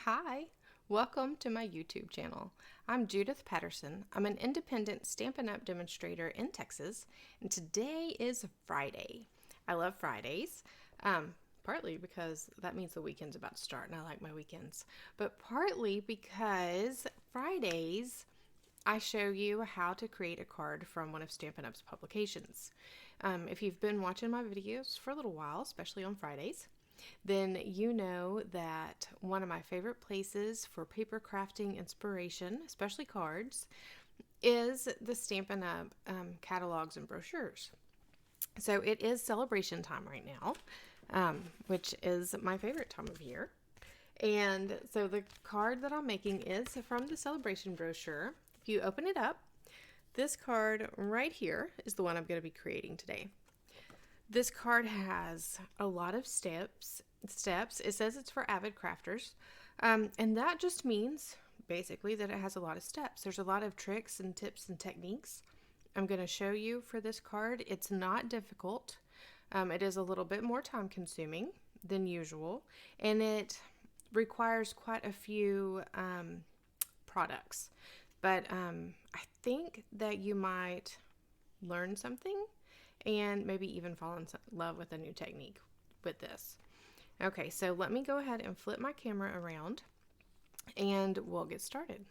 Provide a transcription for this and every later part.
Hi, welcome to my YouTube channel. I'm Judith Patterson. I'm an independent Stampin' Up! Demonstrator in Texas, and today is Friday. I love Fridays, partly because that means the weekend's about to start, and I like my weekends, but partly because Fridays I show you how to create a card from one of Stampin' Up's publications. If you've been watching my videos for a little while, especially on Fridays, then you know that one of my favorite places for paper crafting inspiration, especially cards, is the Stampin' Up! Catalogs and brochures. So it is celebration time right now, which is my favorite time of year. And so the card that I'm making is from the celebration brochure. If you open it up, this card right here is the one I'm going to be creating today. This card has a lot of steps. It says it's for avid crafters, and that just means basically that it has a lot of steps. There's a lot of tricks and tips and techniques I'm going to show you for this card. It's not difficult. It is a little bit more time consuming than usual, and it requires quite a few products. But I think that you might learn something and maybe even fall in love with a new technique with this. Okay, so let me go ahead and flip my camera around and we'll get started.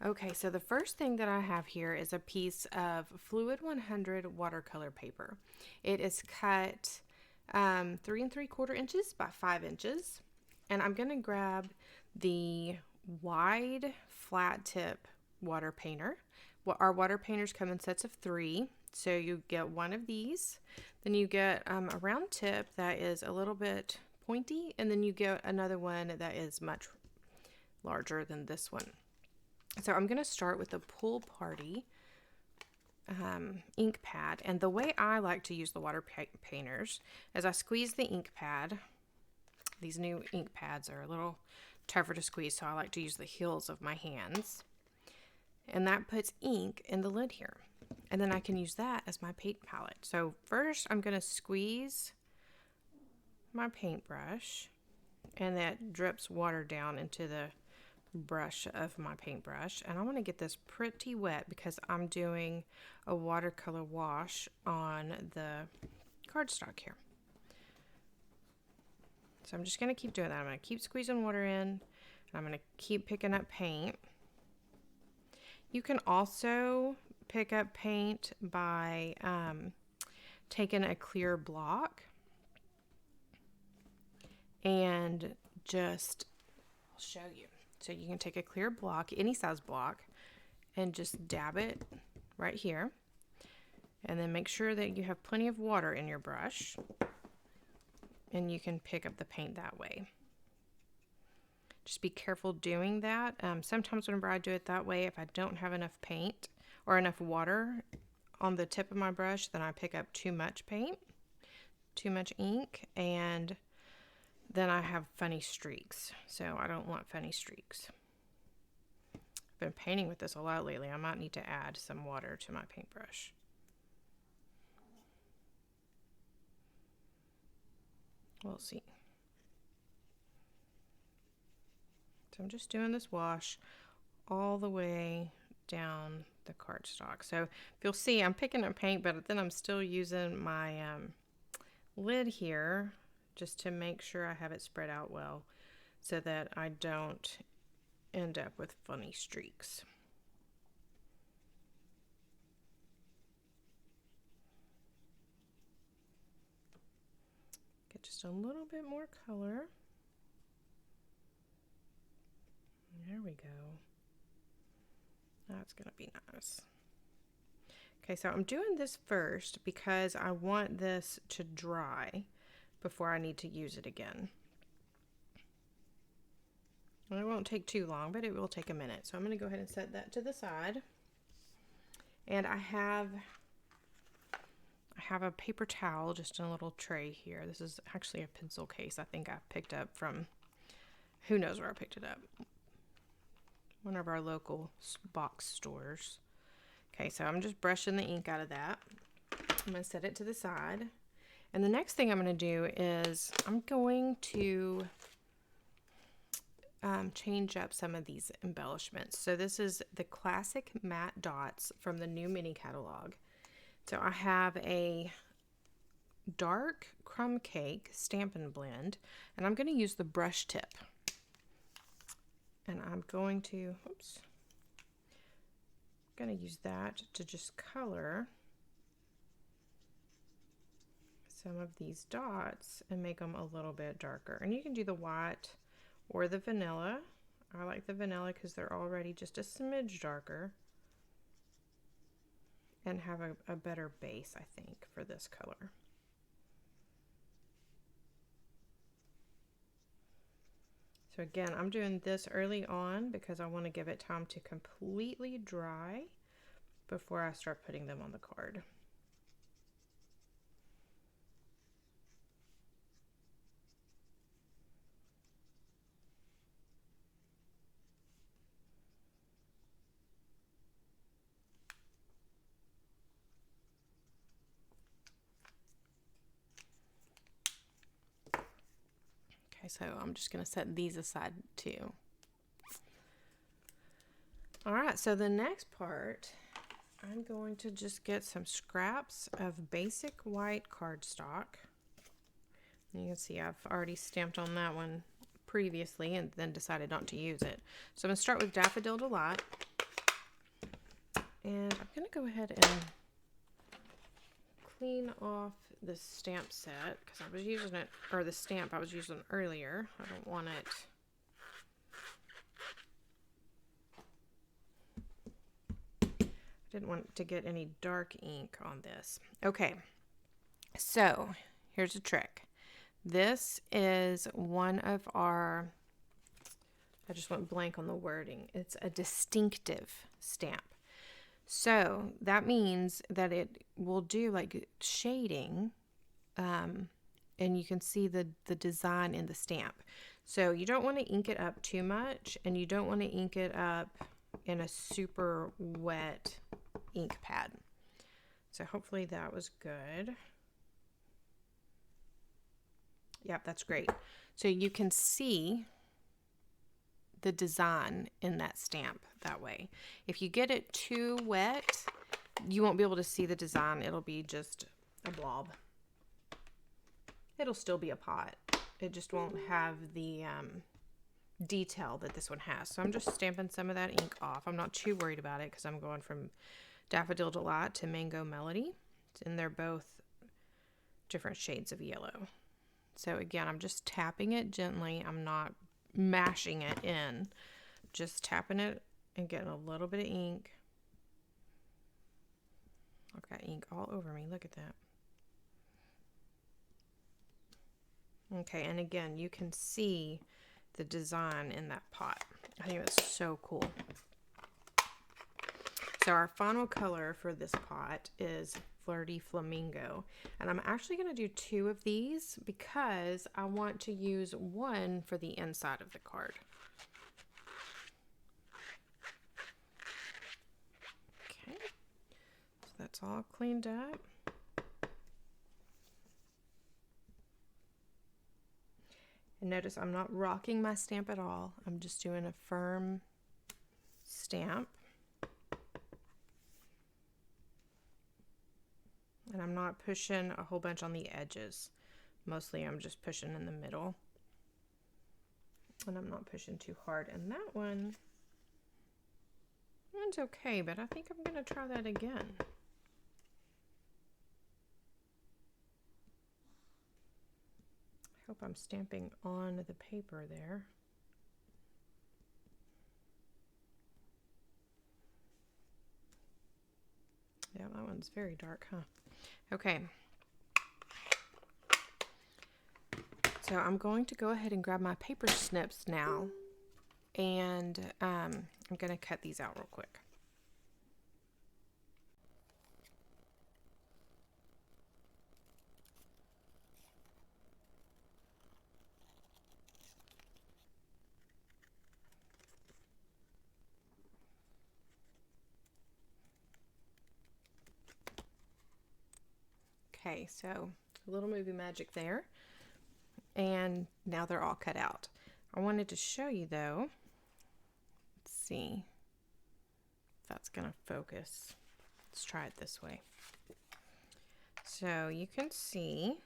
Okay, so the first thing that I have here is a piece of Fluid 100 watercolor paper. It is cut 3 3/4 inches by 5 inches, and I'm going to grab the wide flat tip water painter. Our water painters come in sets of 3, so you get one of these, then you get a round tip that is a little bit pointy, and then you get another one that is much larger than this one. So I'm going to start with the Pool Party ink pad, and the way I like to use the water painters is I squeeze the ink pad. These new ink pads are a little tougher to squeeze, so I like to use the heels of my hands. And that puts ink in the lid here. And then I can use that as my paint palette. So first I'm going to squeeze my paintbrush, and that drips water down into the brush of my paintbrush. And I want to get this pretty wet because I'm doing a watercolor wash on the cardstock here. So I'm just going to keep doing that. I'm going to keep squeezing water in, and I'm going to keep picking up paint. You can also pick up paint by taking a clear block and just, I'll show you. So you can take a clear block, any size block, and just dab it right here. And then make sure that you have plenty of water in your brush, and you can pick up the paint that way. Just be careful doing that. Sometimes whenever I do it that way, if I don't have enough paint or enough water on the tip of my brush, then I pick up too much paint, too much ink, and then I have funny streaks. So I don't want funny streaks. I've been painting with this a lot lately. I might need to add some water to my paintbrush. We'll see. So I'm just doing this wash all the way down the cardstock. So if you'll see, I'm picking up paint, but then I'm still using my lid here just to make sure I have it spread out well so that I don't end up with funny streaks. Get just a little bit more color. There we go. That's going to be nice. Okay, so I'm doing this first because I want this to dry before I need to use it again. And it won't take too long, but it will take a minute. So I'm going to go ahead and set that to the side. And I have a paper towel just in a little tray here. This is actually a pencil case I think I picked up from, who knows where I picked it up. One of our local box stores. Okay, so I'm just brushing the ink out of that. I'm going to set it to the side. And the next thing I'm going to do is I'm going to change up some of these embellishments. So this is the classic matte dots from the new mini catalog. So I have a dark crumb cake Stampin' Blend, and I'm going to use the brush tip. And I'm going to, use that to just color some of these dots and make them a little bit darker. And you can do the white or the vanilla. I like the vanilla because they're already just a smidge darker and have a better base, I think, for this color. So again, I'm doing this early on because I want to give it time to completely dry before I start putting them on the card. Okay, so I'm just going to set these aside too. All right, so the next part, I'm going to just get some scraps of basic white cardstock. You can see I've already stamped on that one previously and then decided not to use it. So I'm going to start with Daffodil Delight. And I'm going to go ahead and clean off the stamp set because I was using it, or the stamp I was using earlier. I don't want it. I didn't want to get any dark ink on this. Okay, so here's a trick. This is one of our, I just went blank on the wording. It's a distinctive stamp. So that means that it will do like shading, and you can see the design in the stamp. So you don't want to ink it up too much, and you don't want to ink it up in a super wet ink pad. So hopefully that was good. Yep, that's great. So you can see the design in that stamp that way. If you get it too wet, you won't be able to see the design. It'll be just a blob. It'll still be a pot. It just won't have the detail that this one has. So I'm just stamping some of that ink off. I'm not too worried about it because I'm going from Daffodil Delight to Mango Melody, and they're both different shades of yellow. So again, I'm just tapping it gently. I'm not mashing it in, just tapping it and getting a little bit of ink. I've got ink all over me. Look at that. Okay, and again, you can see the design in that pot. I think it's so cool. So our final color for this pot is Flirty Flamingo. And I'm actually going to do 2 of these because I want to use one for the inside of the card. Okay, so that's all cleaned up. And notice I'm not rocking my stamp at all. I'm just doing a firm stamp. And I'm not pushing a whole bunch on the edges. Mostly I'm just pushing in the middle. And I'm not pushing too hard. And that one's okay, but I think I'm going to try that again. I hope I'm stamping on the paper there. Yeah, that one's very dark, huh? Okay. So I'm going to go ahead and grab my paper snips now, and I'm going to cut these out real quick. Okay, so a little movie magic there. And now they're all cut out. I wanted to show you though, let's see if that's gonna focus. Let's try it this way. So you can see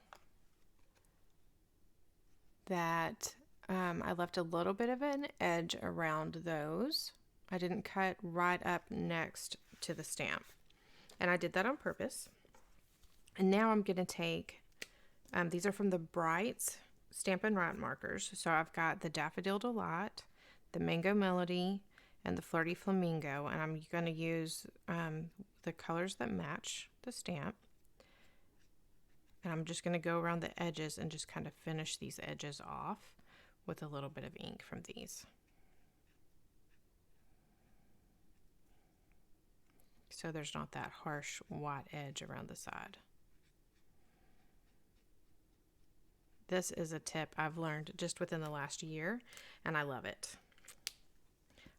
that I left a little bit of an edge around those. I didn't cut right up next to the stamp, and I did that on purpose. And now I'm going to take, these are from the Brights Stampin' Up markers. So I've got the Daffodil Delight, the Mango Melody, and the Flirty Flamingo, and I'm going to use the colors that match the stamp. And I'm just going to go around the edges and just kind of finish these edges off with a little bit of ink from these. So there's not that harsh white edge around the side. This is a tip I've learned just within the last year, and I love it.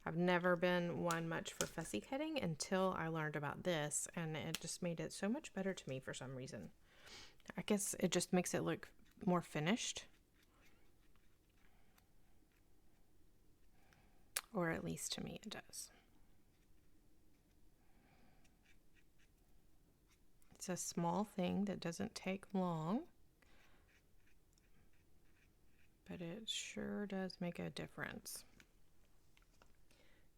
I've never been one much for fussy cutting until I learned about this, and it just made it so much better to me for some reason. I guess it just makes it look more finished. Or at least to me it does. It's a small thing that doesn't take long, but it sure does make a difference.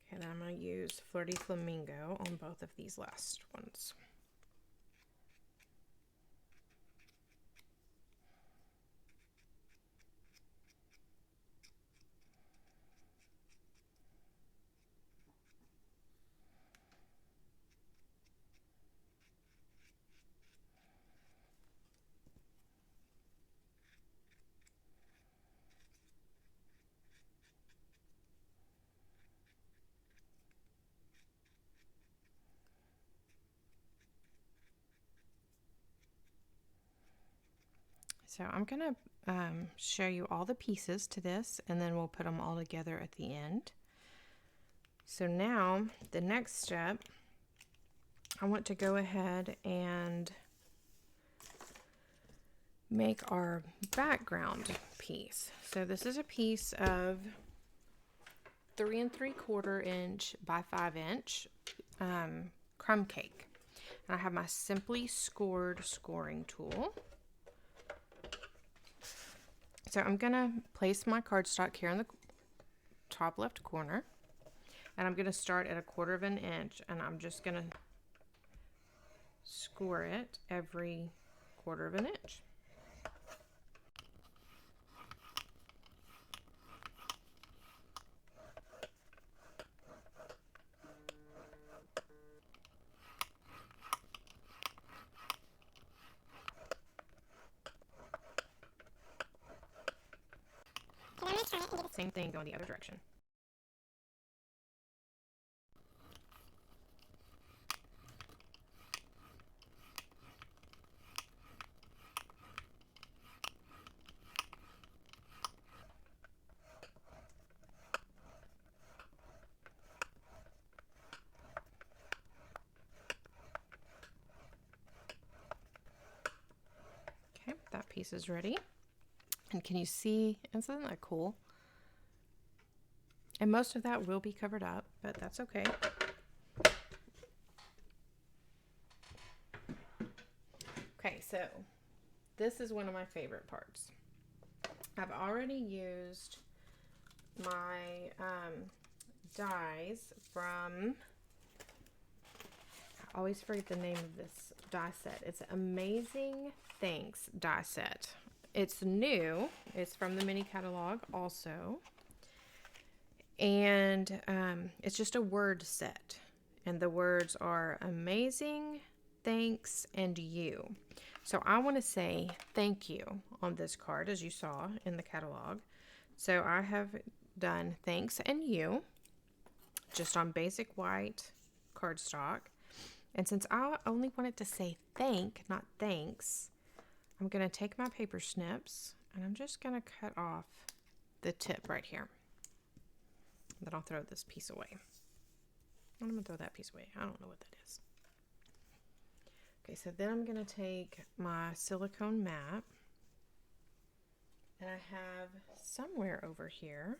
Okay, then I'm going to use Flirty Flamingo on both of these last ones. So I'm going to show you all the pieces to this, and then we'll put them all together at the end. So now the next step, I want to go ahead and make our background piece. So this is a piece of 3 3/4 inch by 5 inch crumb cake. And I have my Simply Scored scoring tool. So I'm going to place my cardstock here in the top left corner, and I'm going to start at 1/4 inch, and I'm just going to score it every 1/4 inch. Same thing going the other direction. Okay, that piece is ready. And can you see, isn't that cool? And most of that will be covered up, but that's okay. Okay, so this is one of my favorite parts. I've already used my dies from, I always forget the name of this die set. It's Amazing Thanks die set. It's new. It's from the mini catalog also. And it's just a word set. And the words are amazing, thanks, and you. So I want to say thank you on this card, as you saw in the catalog. So I have done thanks and you, just on basic white cardstock. And since I only wanted to say thank, not thanks, I'm going to take my paper snips and I'm just going to cut off the tip right here. Then I'll throw this piece away. I'm going to throw that piece away. I don't know what that is. Okay, so then I'm going to take my silicone mat And I have somewhere over here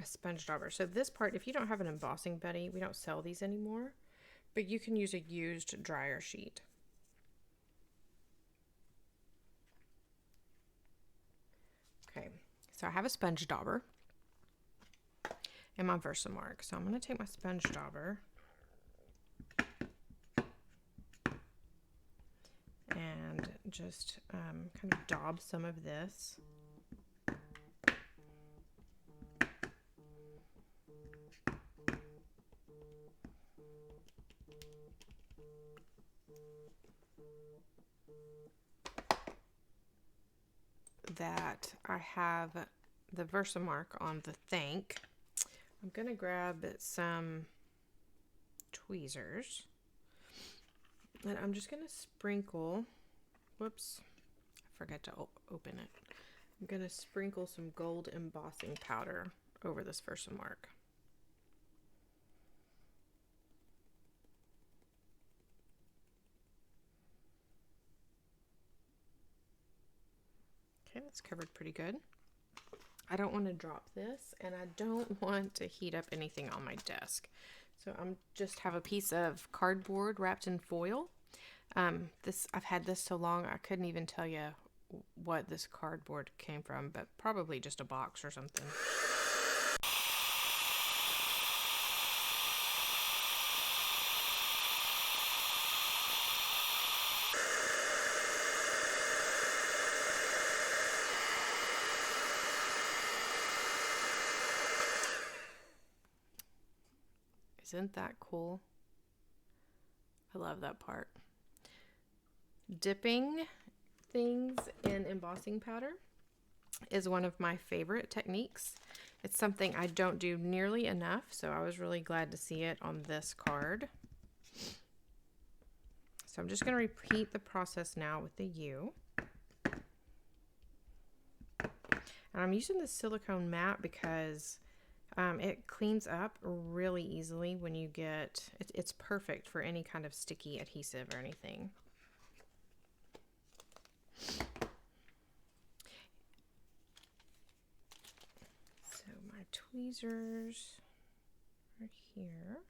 a sponge dauber. So this part, if you don't have an embossing buddy, we don't sell these anymore, but you can use a used dryer sheet. Okay, so I have a sponge dauber and my Versamark. So I'm going to take my sponge dauber and just kind of daub some of this. That I have the Versamark on the thank. I'm going to grab some tweezers and I'm just going to sprinkle, whoops, I forgot to open it. I'm going to sprinkle some gold embossing powder over this Versamark. Okay, that's covered pretty good. I don't want to drop this, and I don't want to heat up anything on my desk. So I'm just have a piece of cardboard wrapped in foil. I've had this so long I couldn't even tell you what this cardboard came from, but probably just a box or something. Isn't that cool? I love that part. Dipping things in embossing powder is one of my favorite techniques. It's something I don't do nearly enough, so I was really glad to see it on this card. So I'm just going to repeat the process now with the U. And I'm using this silicone mat because it cleans up really easily when you get, it's perfect for any kind of sticky adhesive or anything. So my tweezers are here.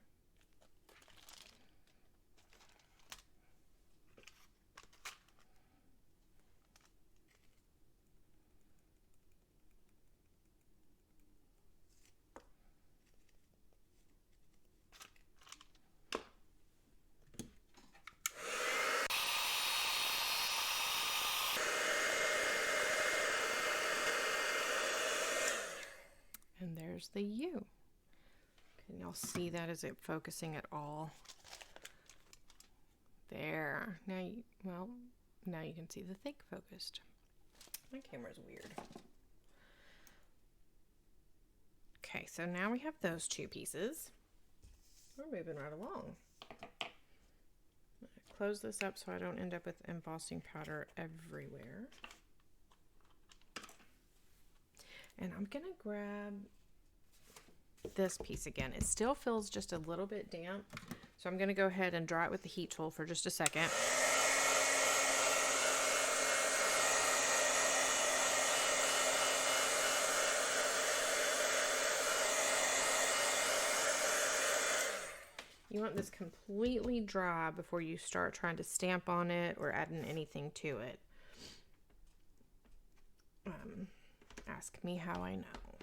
And there's the U. Can y'all see that? Is it focusing at all? There. Now you can see the thing focused. My camera's weird. Okay, so now we have those two pieces. We're moving right along. Close this up so I don't end up with embossing powder everywhere. And I'm gonna grab this piece again. It still feels just a little bit damp, so I'm gonna go ahead and dry it with the heat tool for just a second. You want this completely dry before you start trying to stamp on it or adding anything to it. Ask me how I know. All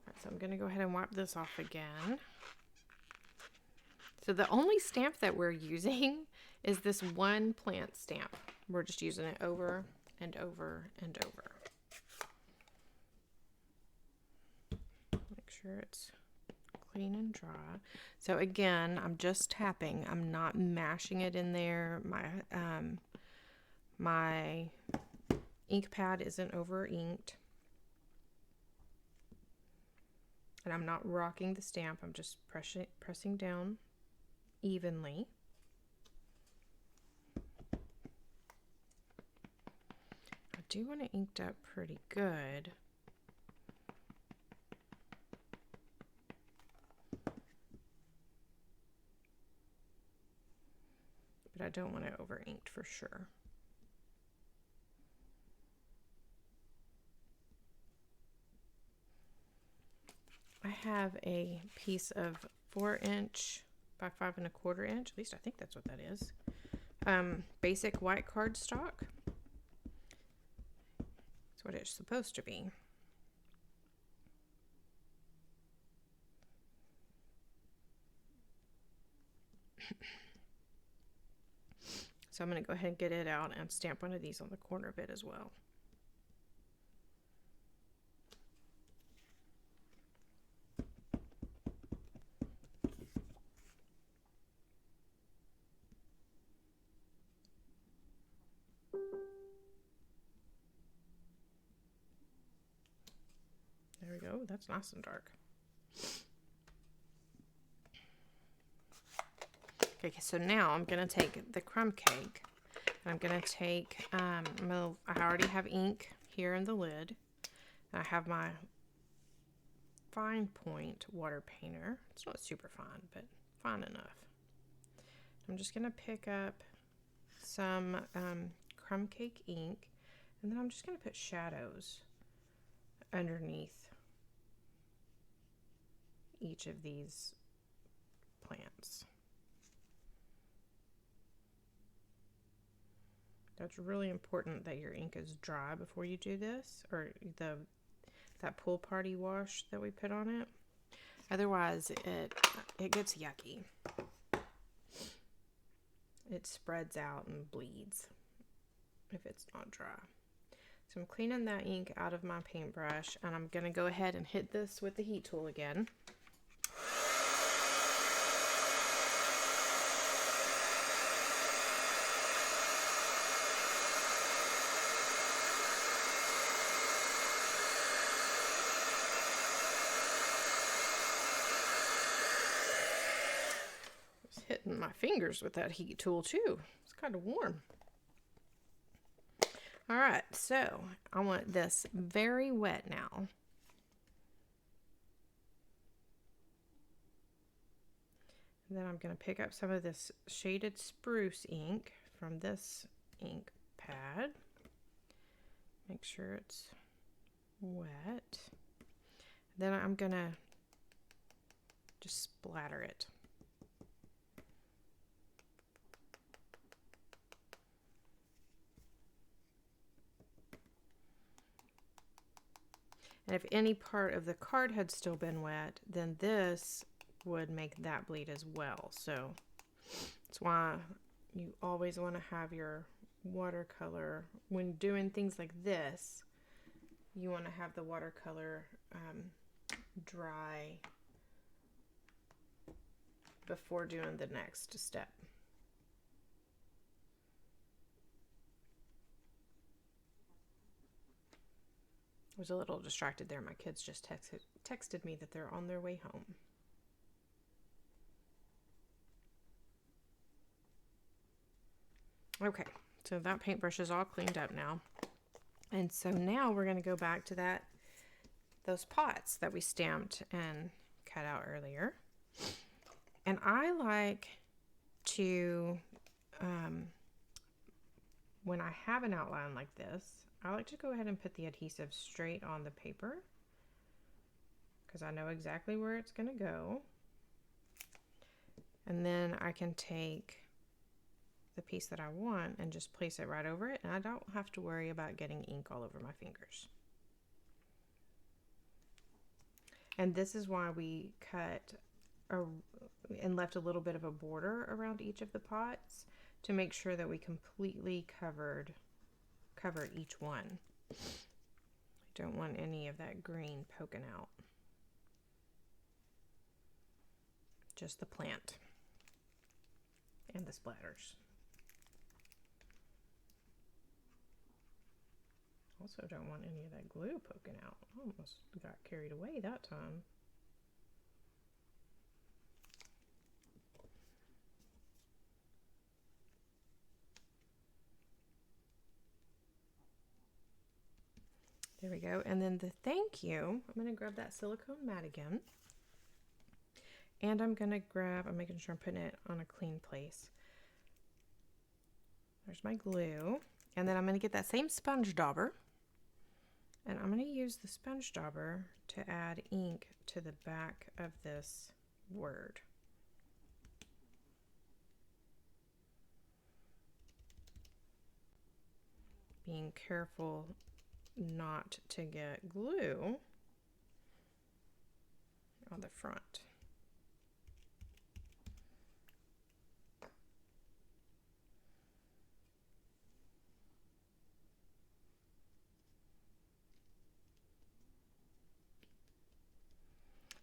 right, so I'm going to go ahead and wipe this off again. So the only stamp that we're using is this one plant stamp. We're just using it over and over and over. Make sure it's clean and dry. So again, I'm just tapping. I'm not mashing it in there. My ink pad isn't over inked. And I'm not rocking the stamp. I'm just pressing down evenly. I do want it inked up pretty good. But I don't want it over inked for sure. I have a piece of 4" by 5¼ inch, at least I think that's what that is, basic white cardstock. That's what it's supposed to be. So I'm going to go ahead and get it out and stamp one of these on the corner of it as well. There we go. That's nice and dark. Okay, so now I'm going to take the crumb cake, and I'm going to take, I already have ink here in the lid. I have my fine point water painter. It's not super fine, but fine enough. I'm just going to pick up some crumb cake ink, and then I'm just going to put shadows underneath each of these plants. That's really important that your ink is dry before you do this, or that pool party wash that we put on it. Otherwise, it gets yucky. It spreads out and bleeds if it's not dry. So I'm cleaning that ink out of my paintbrush, and I'm going to go ahead and hit this with the heat tool again. Hitting my fingers with that heat tool too. It's kind of warm. All right, so I want this very wet now. And then I'm going to pick up some of this shaded spruce ink from this ink pad. Make sure it's wet. Then I'm going to just splatter it. And if any part of the card had still been wet, then this would make that bleed as well. So that's why you always want to have your watercolor, when doing things like this, you want to have the watercolor dry before doing the next step. I was a little distracted there. My kids just texted me that they're on their way home. Okay, so that paintbrush is all cleaned up now. And so now we're going to go back to those pots that we stamped and cut out earlier. And I like to, when I have an outline like this, I like to go ahead and put the adhesive straight on the paper because I know exactly where it's going to go. And then I can take the piece that I want and just place it right over it, and I don't have to worry about getting ink all over my fingers. And this is why we cut and left a little bit of a border around each of the pots to make sure that we completely cover each one. I don't want any of that green poking out. Just the plant and the splatters. Also don't want any of that glue poking out. I almost got carried away that time. There we go. And then the thank you, I'm going to grab that silicone mat again. And I'm going to I'm making sure I'm putting it on a clean place. There's my glue. And then I'm going to get that same sponge dauber. And I'm going to use the sponge dauber to add ink to the back of this word. Being careful not to get glue on the front.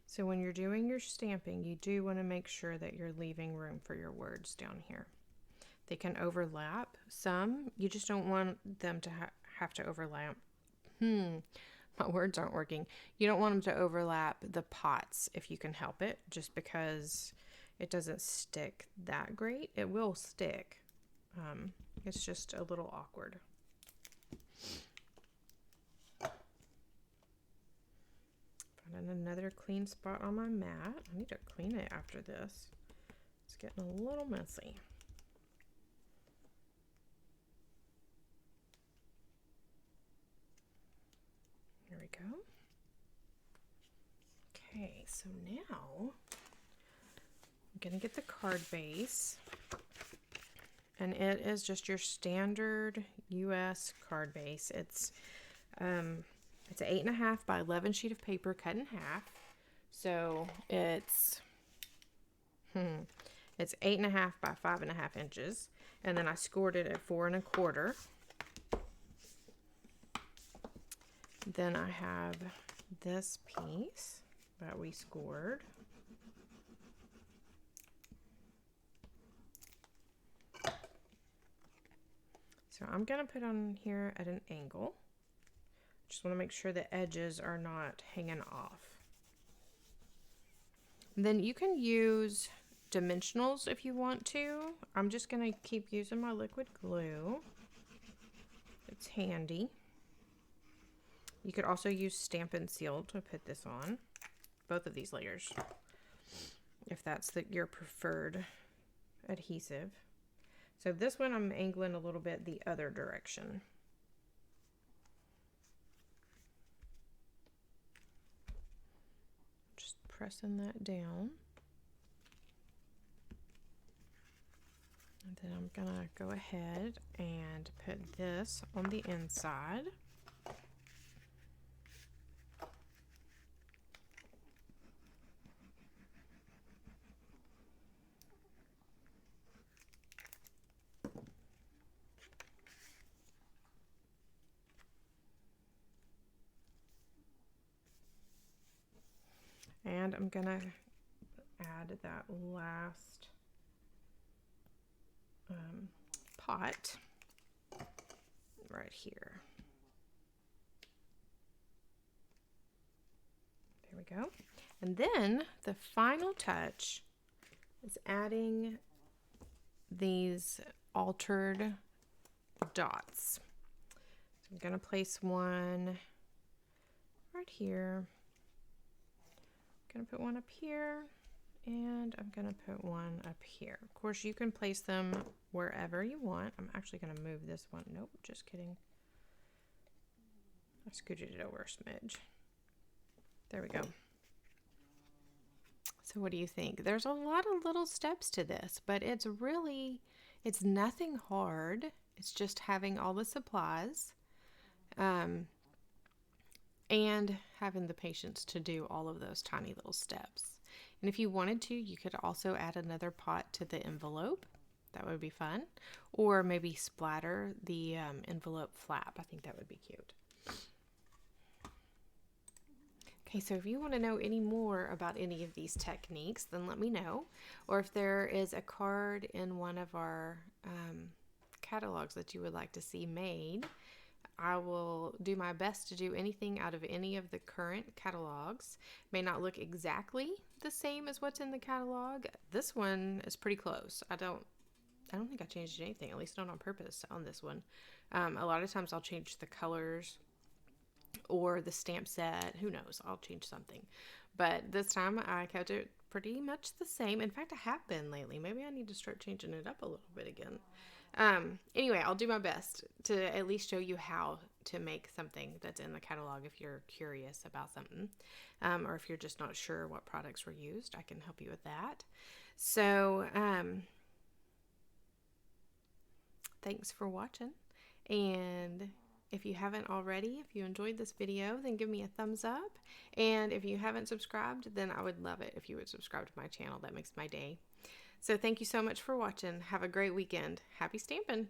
So when you're doing your stamping, you do want to make sure that you're leaving room for your words down here. They can overlap. Some, you just don't want them to have to overlap. My words aren't working. You don't want them to overlap the pots if you can help it, just because it doesn't stick that great. It will stick. It's just a little awkward. Find another clean spot on my mat. I need to clean it after this. It's getting a little messy. Here we go. Okay, so now I'm going to get the card base. And it is just your standard US card base. It's an 8.5 by 11 sheet of paper cut in half. So it's 8.5 by 5.5 inches. And then I scored it at 4 1/4. Then I have this piece that we scored. So I'm going to put on here at an angle. Just want to make sure the edges are not hanging off. And then you can use dimensionals if you want to. I'm just going to keep using my liquid glue. It's handy. You could also use Stampin' Seal to put this on. Both of these layers, if that's your preferred adhesive. So this one I'm angling a little bit the other direction. Just pressing that down. And then I'm gonna go ahead and put this on the inside. And I'm gonna add that last pot right here. There we go. And then the final touch is adding these altered dots. So I'm gonna place one right here. I'm gonna put one up here, and I'm gonna put one up here. Of course, you can place them wherever you want. I'm actually gonna move this one. Nope, just kidding. I scooted it over a smidge. There we go. So what do you think? There's a lot of little steps to this, but it's nothing hard. It's just having all the supplies. And having the patience to do all of those tiny little steps. And if you wanted to, you could also add another pot to the envelope. That would be fun. Or maybe splatter the envelope flap. I think that would be cute. Okay, so if you want to know any more about any of these techniques, then let me know. Or if there is a card in one of our catalogs that you would like to see made, I will do my best to do anything out of any of the current catalogs. May not look exactly the same as what's in the catalog. This one is pretty close. I don't think I changed anything, at least not on purpose on this one. A lot of times I'll change the colors or the stamp set. Who knows? I'll change something. But this time I kept it pretty much the same. In fact, I have been lately. Maybe I need to start changing it up a little bit again. Anyway, I'll do my best to at least show you how to make something that's in the catalog if you're curious about something, or if you're just not sure what products were used, I can help you with that. So thanks for watching, and if you haven't already, if you enjoyed this video, then give me a thumbs up, and if you haven't subscribed, then I would love it if you would subscribe to my channel. That makes my day. So thank you so much for watching. Have a great weekend. Happy stamping!